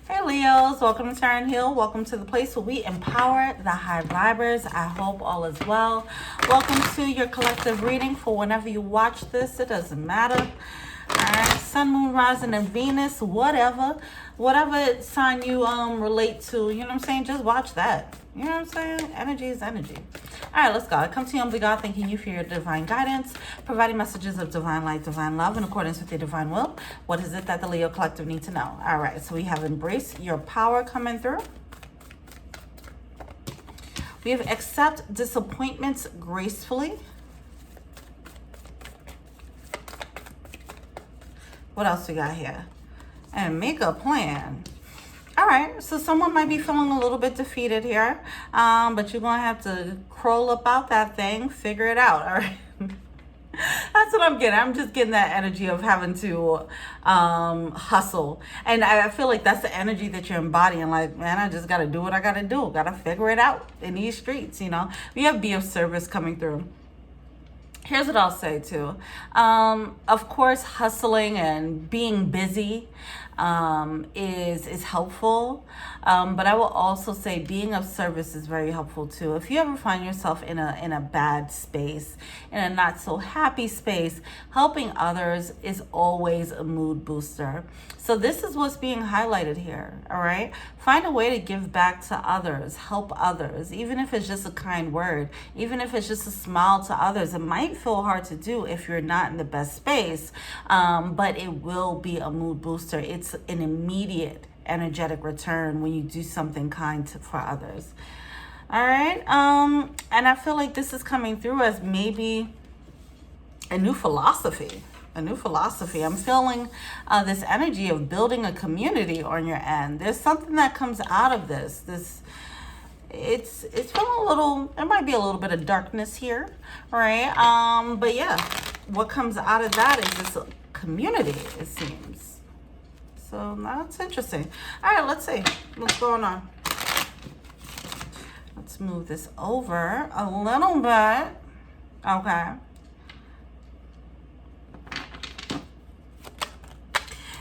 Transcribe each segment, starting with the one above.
Hey Leos, welcome to Turn Hill. Welcome to the place where we empower the high vibers. I hope all is well. Welcome to your collective reading for whenever you watch this. It doesn't matter. Alright, Sun, Moon, Rising, and Venus, whatever sign you relate to, you know what I'm saying? Just watch that. You know what I'm saying? Energy is energy. Alright, let's go. I come to you, humbly God, thanking you for your divine guidance, providing messages of divine light, divine love, in accordance with your divine will. What is it that the Leo Collective need to know? Alright, so we have embrace your power coming through. We have accept disappointments gracefully. What else we got here? And make a plan. All right, so someone might be feeling a little bit defeated here, but you're going to have to crawl up out that thing, figure it out, all right? That's what I'm getting. I'm just getting that energy of having to hustle. And I feel like that's the energy that you're embodying. Like, man, I just got to do what I got to do. Got to figure it out in these streets, you know? We have be of service coming through. Here's what I'll say too. Of course, hustling and being busy is helpful. But I will also say being of service is very helpful too. If you ever find yourself in a bad space, in a not so happy space, helping others is always a mood booster. So this is what's being highlighted here, all right? Find a way to give back to others, help others, even if it's just a kind word, even if it's just a smile to others. It might feel hard to do if you're not in the best space, but it will be a mood booster. It's an immediate energetic return when you do something kind for others. All right, and I feel like this is coming through as maybe a new philosophy. I'm feeling this energy of building a community on your end. There's something that comes out of this. It's feeling a little, there might be a little bit of darkness here, right? But yeah, what comes out of that is this community, it seems. So that's interesting. All right, let's see what's going on. Let's move this over a little bit. Okay.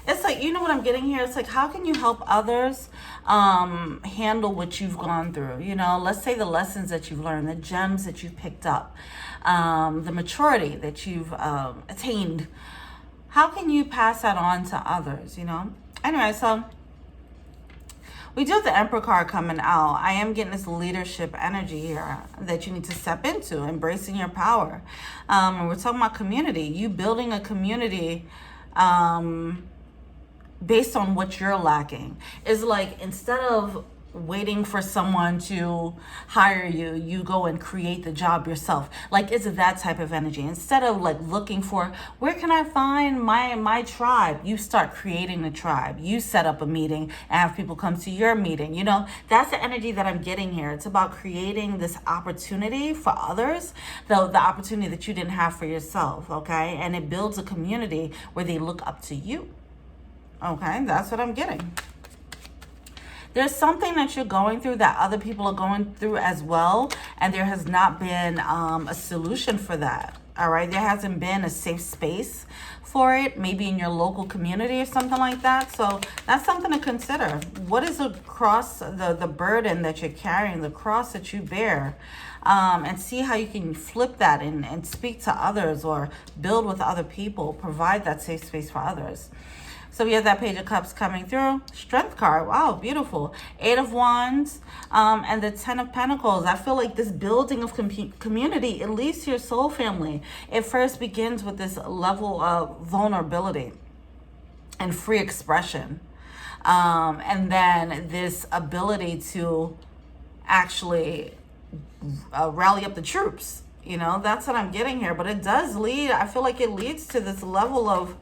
It's like, you know what I'm getting here? It's like, how can you help others handle what you've gone through? You know, let's say the lessons that you've learned, the gems that you've picked up, the maturity that you've attained. How can you pass that on to others, you know? Anyway, so we do have the Emperor card coming out. I am getting this leadership energy here that you need to step into, embracing your power. And we're talking about community. You building a community based on what you're lacking. Is like, instead of waiting for someone to hire you, you go and create the job yourself. Like, it's that type of energy. Instead of like looking for, where can I find my tribe? You start creating the tribe. You set up a meeting and have people come to your meeting. You know, that's the energy that I'm getting here. It's about creating this opportunity for others, the opportunity that you didn't have for yourself, okay? And it builds a community where they look up to you. Okay, that's what I'm getting. There's something that you're going through that other people are going through as well, and there has not been a solution for that. All right, there hasn't been a safe space for it, maybe in your local community or something like that. So that's something to consider. What is the cross, the burden that you're carrying, the cross that you bear? And see how you can flip that and speak to others or build with other people, provide that safe space for others. So we have that Page of Cups coming through. Strength card. Wow, beautiful. 8 of Wands and the 10 of Pentacles. I feel like this building of community, it leads to your soul family. It first begins with this level of vulnerability and free expression. And then this ability to actually rally up the troops. You know, that's what I'm getting here. But it does lead, I feel like it leads to this level of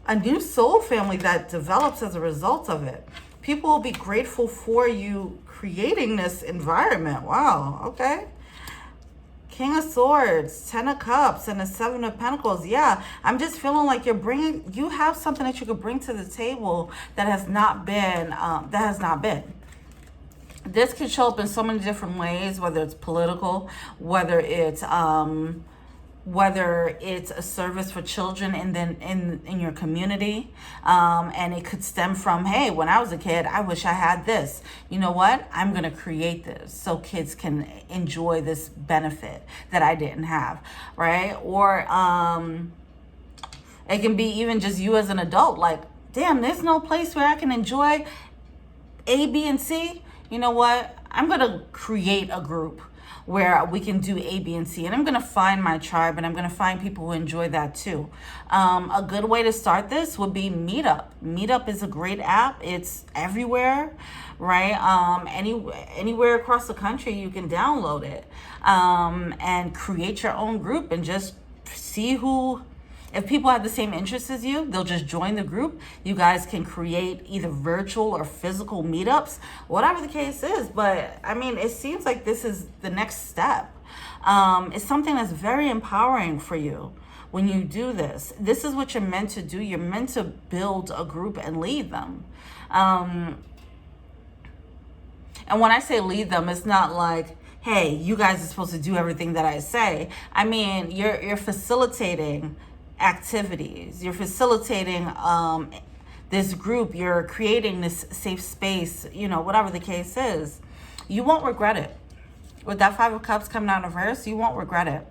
a new soul family that develops as a result of it. People will be grateful for you creating this environment. Wow, okay. King of Swords, 10 of Cups, and the 7 of Pentacles. Yeah, I'm just feeling like you have something that you could bring to the table that has not been, This could show up in so many different ways, whether it's political, whether it's whether it's a service for children and then in your community, and it could stem from, hey, when I was a kid, I wish I had this. You know what? I'm going to create this so kids can enjoy this benefit that I didn't have, right? Or it can be even just you as an adult, like, damn, there's no place where I can enjoy A, B, and C. You know what? I'm going to create a group where we can do A, B, and C. And I'm going to find my tribe, and I'm going to find people who enjoy that too. A good way to start this would be Meetup. Meetup is a great app. It's everywhere, right? Anywhere across the country, you can download it and create your own group and just see who... If people have the same interests as you, they'll just join the group. You guys can create either virtual or physical meetups, whatever the case is. But I mean, it seems like this is the next step. It's something that's very empowering for you when you do this. This is what you're meant to do. You're meant to build a group and lead them. And when I say lead them, it's not like, hey, you guys are supposed to do everything that I say. I mean, you're facilitating activities, you're facilitating this group, you're creating this safe space, you know, whatever the case is. You won't regret it. With that Five of Cups coming out in reverse, you won't regret it.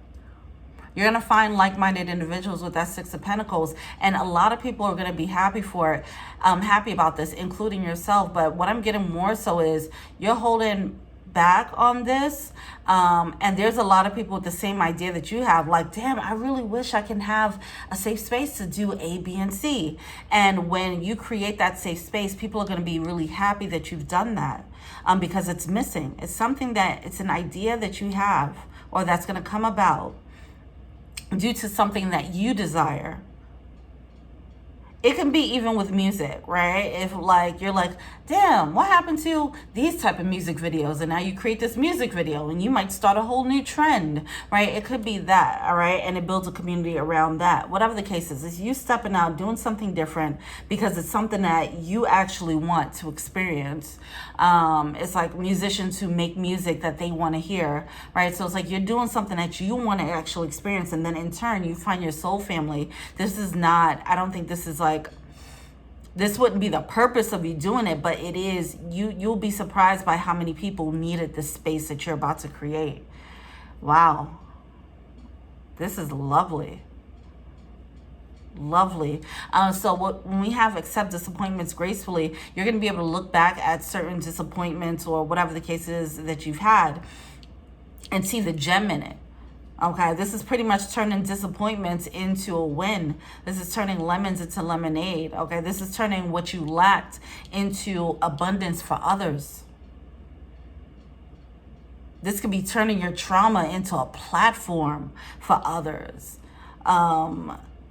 You're going to find like-minded individuals with that Six of Pentacles, and a lot of people are going to be happy for it, happy about this, including yourself. But what I'm getting more so is you're holding back on this, and there's a lot of people with the same idea that you have, like, damn, I really wish I can have a safe space to do A, B, and C. And when you create that safe space, people are going to be really happy that you've done that, because it's missing. It's something that, it's an idea that you have, or that's going to come about due to something that you desire. It can be even with music, right? If like you're like, damn, what happened to these type of music videos? And now you create this music video and you might start a whole new trend, right? It could be that, all right? And it builds a community around that. Whatever the case is, it's you stepping out, doing something different because it's something that you actually want to experience. It's like musicians who make music that they want to hear, right? So it's like you're doing something that you want to actually experience, and then in turn you find your soul family. This is not, I don't think this is like, this wouldn't be the purpose of you doing it, but it is, you'll be surprised by how many people needed this space that you're about to create. Wow. This is lovely. Lovely. So when we have accept disappointments gracefully, you're going to be able to look back at certain disappointments or whatever the case is that you've had and see the gem in it. Okay, this is pretty much turning disappointments into a win. This is turning lemons into lemonade. Okay, this is turning what you lacked into abundance for others. This could be turning your trauma into a platform for others.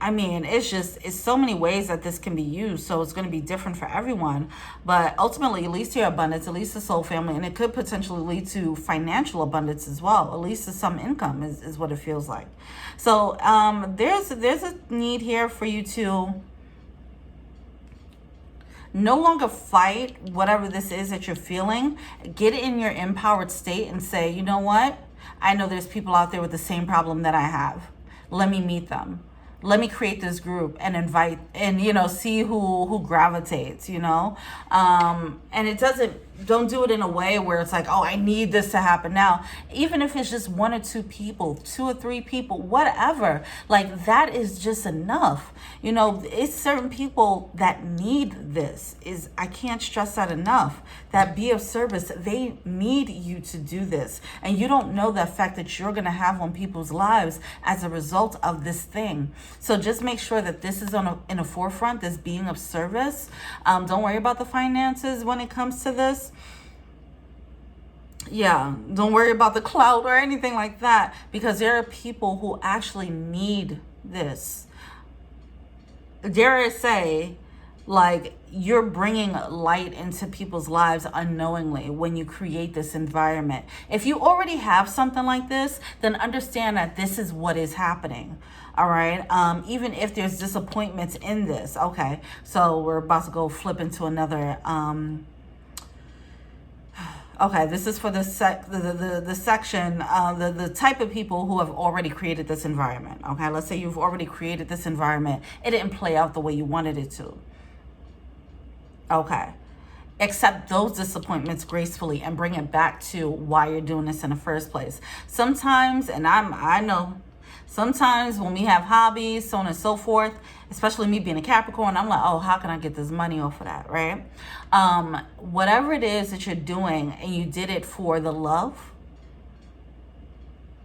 I mean, it's so many ways that this can be used. So it's going to be different for everyone. But ultimately, it leads to your abundance, it leads to soul family, and it could potentially lead to financial abundance as well. At least to some income is what it feels like. So there's a need here for you to no longer fight whatever this is that you're feeling. Get in your empowered state and say, you know what? I know there's people out there with the same problem that I have. Let me meet them. Let me create this group and invite and, you know, see who gravitates, you know. And don't do it in a way where it's like, oh, I need this to happen now. Even if it's just one or two people, 2 or 3 people, whatever, like that is just enough. You know, it's certain people that need this. I can't stress that enough. That be of service, they need you to do this. And you don't know the effect that you're going to have on people's lives as a result of this thing. So just make sure that this is in a forefront, this being of service. Don't worry about the finances when it comes to this. Yeah, don't worry about the clout or anything like that, because there are people who actually need this. Dare I say, like, you're bringing light into people's lives unknowingly when you create this environment. If you already have something like this, then understand that this is what is happening. All right. Even if there's disappointments in this. Okay. So we're about to go flip into another, Okay, this is for the section, the type of people who have already created this environment. Okay, let's say you've already created this environment. It didn't play out the way you wanted it to. Okay. Accept those disappointments gracefully and bring it back to why you're doing this in the first place. Sometimes, and I know, sometimes when we have hobbies, so on and so forth, especially me being a Capricorn, I'm like, oh, how can I get this money off of that, right? Whatever it is that you're doing and you did it for the love,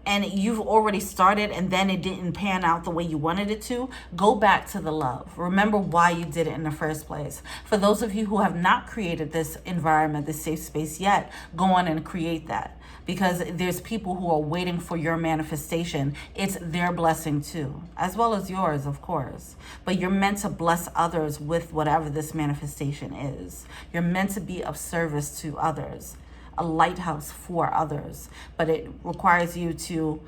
and you've already started and then it didn't pan out the way you wanted it to, go back to the love. Remember why you did it in the first place. For those of you who have not created this environment, this safe space yet, go on and create that. Because there's people who are waiting for your manifestation. It's their blessing too, as well as yours, of course. But you're meant to bless others with whatever this manifestation is. You're meant to be of service to others, a lighthouse for others. But it requires you to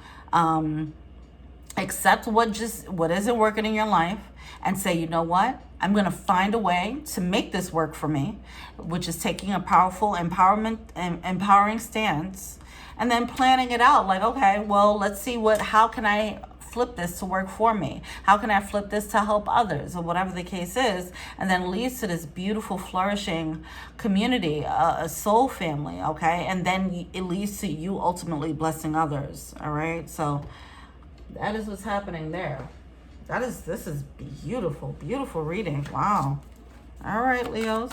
accept what isn't working in your life and say, you know what? I'm going to find a way to make this work for me, which is taking a powerful empowering stance and then planning it out. Like, okay, well, let's see how can I flip this to work for me? How can I flip this to help others, or whatever the case is? And then leads to this beautiful, flourishing community, a soul family, okay? And then it leads to you ultimately blessing others, all right? So that is what's happening there. This is beautiful, beautiful reading. Wow. All right, Leos.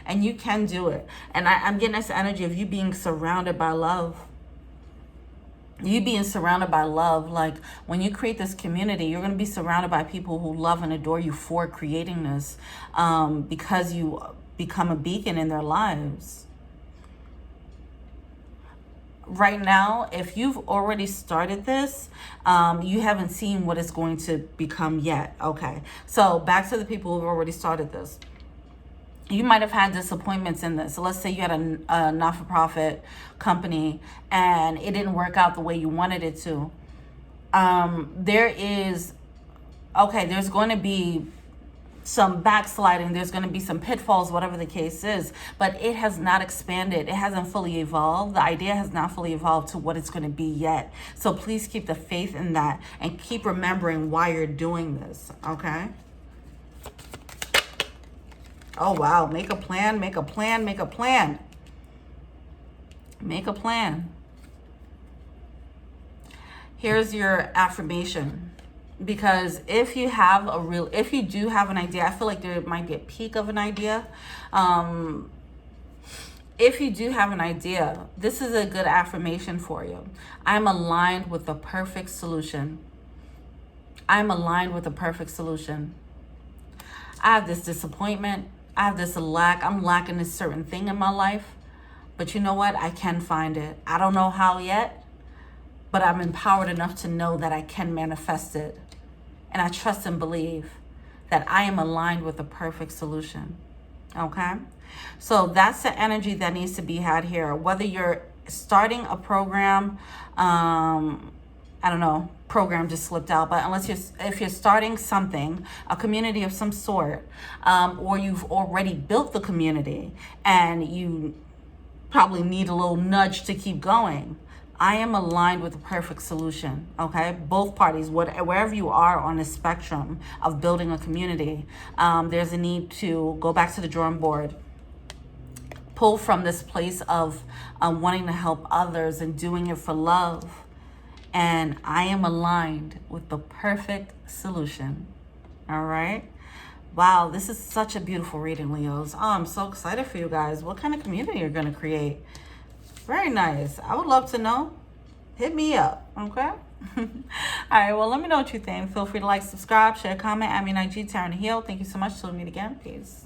And you can do it. And I'm getting this energy of you being surrounded by love. You being surrounded by love. Like when you create this community, you're going to be surrounded by people who love and adore you for creating this, because you become a beacon in their lives. Right now, if you've already started this, you haven't seen what it's going to become yet. Okay, so back to the people who've already started this. You might have had disappointments in this. So let's say you had a not-for-profit company and it didn't work out the way you wanted it to. There's going to be some backsliding. There's going to be some pitfalls, whatever the case is. But it has not expanded. It hasn't fully evolved. The idea has not fully evolved to what it's going to be yet. So please keep the faith in that and keep remembering why you're doing this, okay? Oh, wow. Make a plan, make a plan, make a plan. Make a plan. Here's your affirmation. Because if you do have an idea, I feel like there might be a peak of an idea. If you do have an idea, this is a good affirmation for you. I'm aligned with the perfect solution. I'm aligned with the perfect solution. I have this disappointment. I have this lack. I'm lacking this certain thing in my life. But you know what? I can find it. I don't know how yet, but I'm empowered enough to know that I can manifest it. And I trust and believe that I am aligned with the perfect solution. Okay? So that's the energy that needs to be had here. Whether you're starting a program, I don't know, program just slipped out, but if you're starting something, a community of some sort, or you've already built the community and you probably need a little nudge to keep going, I am aligned with the perfect solution, okay? Both parties, wherever you are on the spectrum of building a community, there's a need to go back to the drawing board, pull from this place of wanting to help others and doing it for love. And I am aligned with the perfect solution. All right. Wow, this is such a beautiful reading, Leos. Oh, I'm so excited for you guys. What kind of community you're going to create? Very nice. I would love to know. Hit me up. Okay. All right. Well, let me know what you think. Feel free to like, subscribe, share, comment. I'm IG, Taryn Hill. Thank you so much. Till we meet again. Peace.